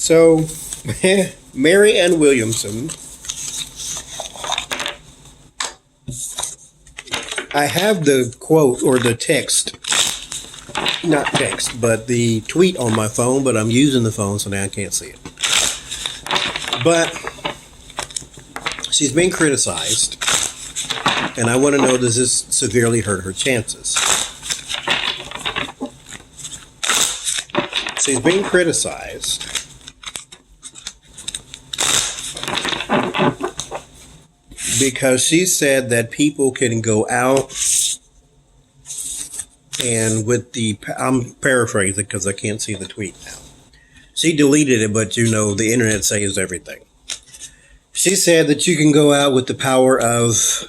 So, Marianne Williamson, I have the quote or the text, not text, but the tweet on my phone, but I'm using the phone, so now I can't see it. But she's being criticized, and I want to know, does this severely hurt her chances? She's being criticized because she said that people can go out and with the, I'm paraphrasing because I can't see the tweet now. She deleted it, but the internet saves everything. She said that you can go out with the power of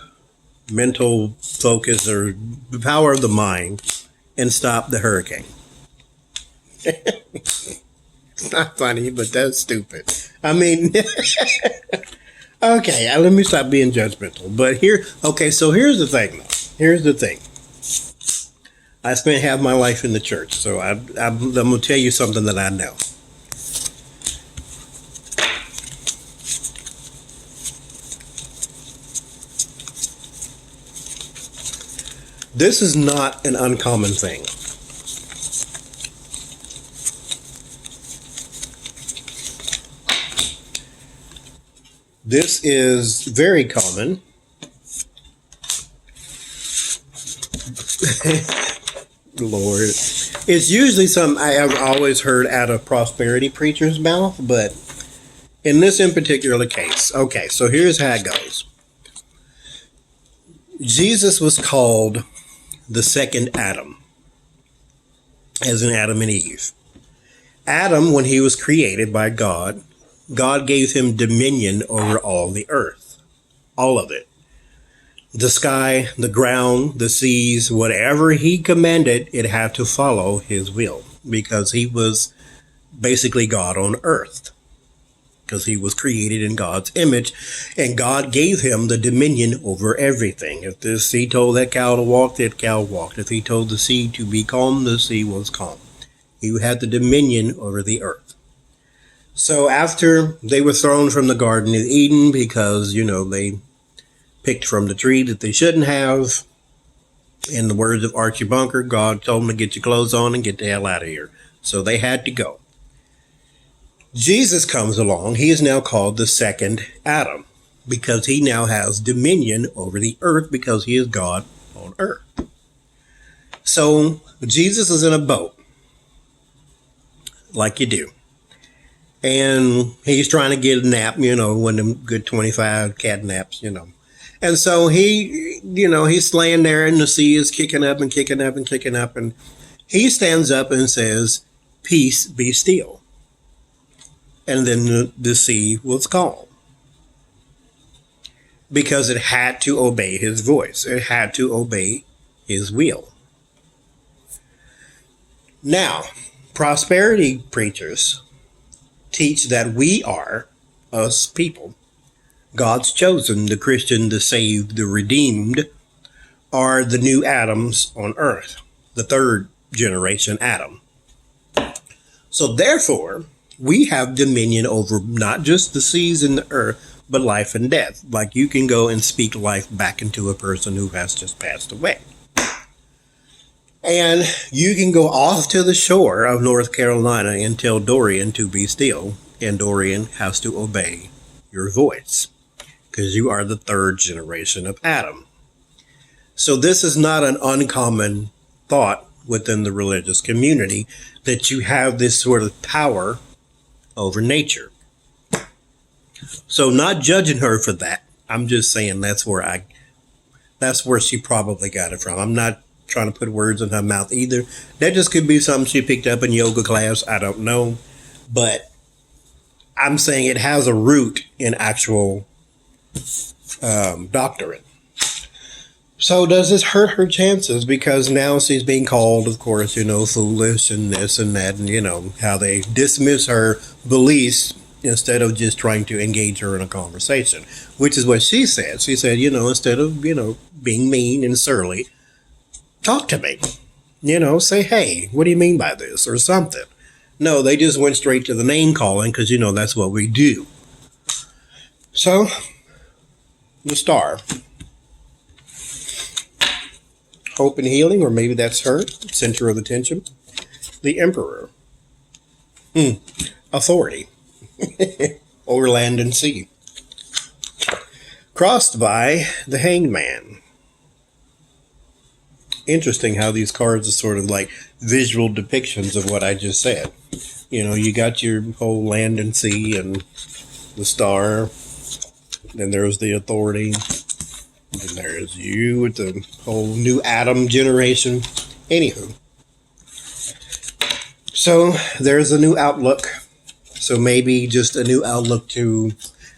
mental focus or the power of the mind and stop the hurricane. It's not funny, but that's stupid. I mean, okay, let me stop being judgmental. But so here's the thing, though. Here's the thing. I spent half my life in the church, so I'm going to tell you something that I know. This is not an uncommon thing. This is very common. Lord. It's usually something I have always heard out of prosperity preachers' mouth, but in this in particular case, okay, so here's how it goes. Jesus was called the second Adam, as in Adam and Eve. Adam, when he was created by God, God gave him dominion over all the earth, all of it. The sky, the ground, the seas, whatever he commanded, it had to follow his will because he was basically God on earth because he was created in God's image and God gave him the dominion over everything. If he told that cow to walk, that cow walked. If he told the sea to be calm, the sea was calm. He had the dominion over the earth. So after they were thrown from the Garden of Eden because, they picked from the tree that they shouldn't have, in the words of Archie Bunker, God told them to get your clothes on and get the hell out of here. So they had to go. Jesus comes along. He is now called the second Adam because he now has dominion over the earth because he is God on earth. So Jesus is in a boat, like you do. And he's trying to get a nap, one of them good 25 cat naps, And so he's laying there and the sea is kicking up and kicking up and kicking up. And he stands up and says, "Peace, be still." And then the sea was calm. Because it had to obey his voice. It had to obey his will. Now, prosperity preachers teach that we are, us people, God's chosen, the Christian, the saved, the redeemed, are the new Adams on earth, the third generation Adam. So therefore, we have dominion over not just the seas and the earth, but life and death. Like you can go and speak life back into a person who has just passed away. And you can go off to the shore of North Carolina and tell Dorian to be still, and Dorian has to obey your voice because you are the third generation of Adam. So this is not an uncommon thought within the religious community that you have this sort of power over nature. So not judging her for that. I'm just saying that's where she probably got it from. I'm not trying to put words in her mouth either. That just could be something she picked up in yoga class. I don't know. But I'm saying it has a root in actual doctrine. So does this hurt her chances? Because now she's being called, of course, foolish and this and that, and how they dismiss her beliefs instead of just trying to engage her in a conversation, which is what she said. She said, instead of, being mean and surly, talk to me, say, hey, what do you mean by this or something? No, they just went straight to the name calling because, that's what we do. So, the Star. Hope and healing, or maybe that's her, center of attention. The Emperor. Authority. Over land and sea. Crossed by the Hanged Man. Interesting how these cards are sort of like visual depictions of what I just said. You got your whole land and sea and the Star. Then there's the Authority. And then there's you with the whole new Adam generation. Anywho. So there's a new outlook. So maybe just a new outlook to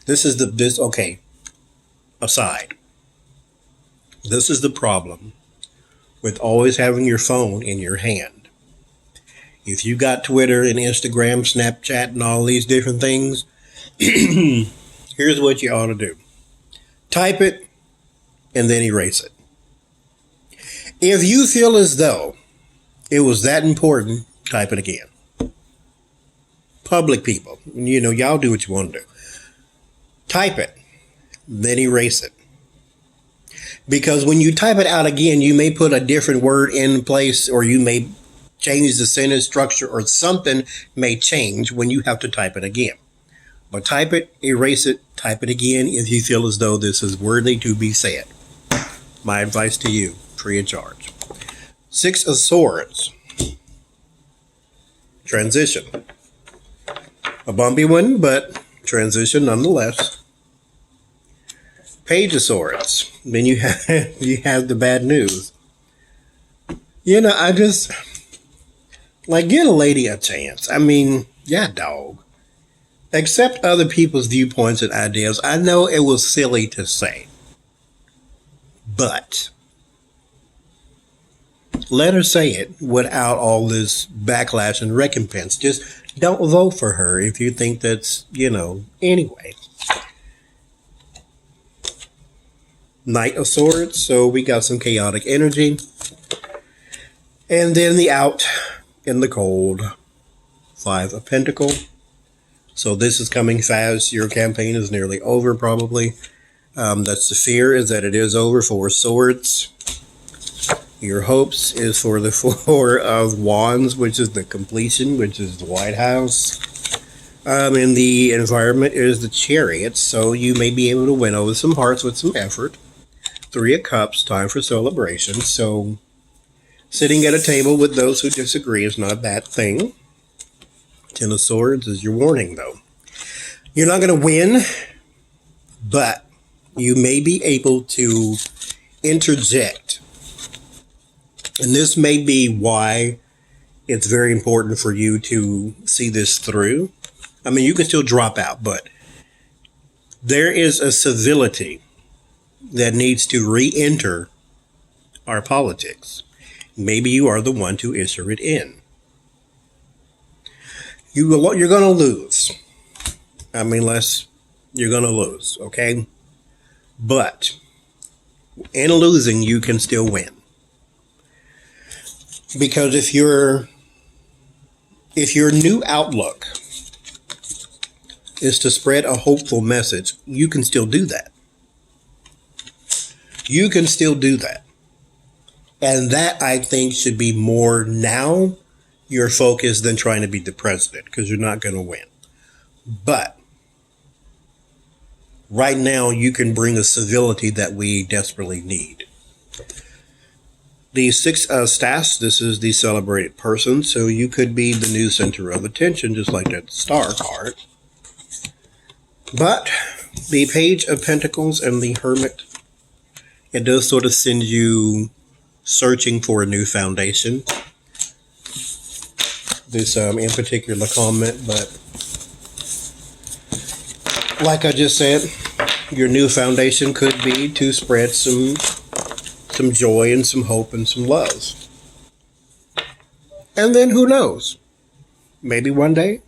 okay. Aside. This is the problem with always having your phone in your hand. If you got Twitter and Instagram, Snapchat, and all these different things, here's what you ought to do. Type it and then erase it. If you feel as though it was that important, type it again. Public people, y'all do what you want to do. Type it, then erase it. Because when you type it out again, you may put a different word in place, or you may change the sentence structure, or something may change when you have to type it again. But type it, erase it, type it again if you feel as though this is worthy to be said. My advice to you, free of charge. 6 of Swords. Transition. A bumpy one, but transition nonetheless. Page of Swords. Then you have the bad news. I just give a lady a chance. Yeah, dog. Accept other people's viewpoints and ideas. I know it was silly to say, but let her say it without all this backlash and recompense. Just don't vote for her if you think that's, anyway. Knight of Swords, so we got some chaotic energy. And then the out in the cold. 5 of Pentacles. So this is coming fast. Your campaign is nearly over, probably. That's the fear, is that it is over. 4 Swords. Your hopes is for the 4 of Wands, which is the completion, which is the White House. And the environment is the Chariot, so you may be able to win over some hearts with some effort. 3 of Cups, time for celebration. So sitting at a table with those who disagree is not a bad thing. 10 of Swords is your warning, though. You're not going to win, but you may be able to interject. And this may be why it's very important for you to see this through. You can still drop out, but there is a civility that needs to re-enter our politics. Maybe you are the one to issue it in. You're going to lose. You're going to lose, okay? But in losing, you can still win. Because if your new outlook is to spread a hopeful message, you can still do that. You can still do that. And that, I think, should be more now your focus than trying to be the president, because you're not going to win. But right now, you can bring a civility that we desperately need. The 6 of Staffs, this is the celebrated person, so you could be the new center of attention, just like that Star card. But the Page of Pentacles and the Hermit, it does sort of send you searching for a new foundation. This in particular comment, but like I just said, your new foundation could be to spread some joy and some hope and some love. And then who knows? Maybe one day,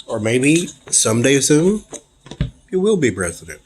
or maybe someday soon, you will be president.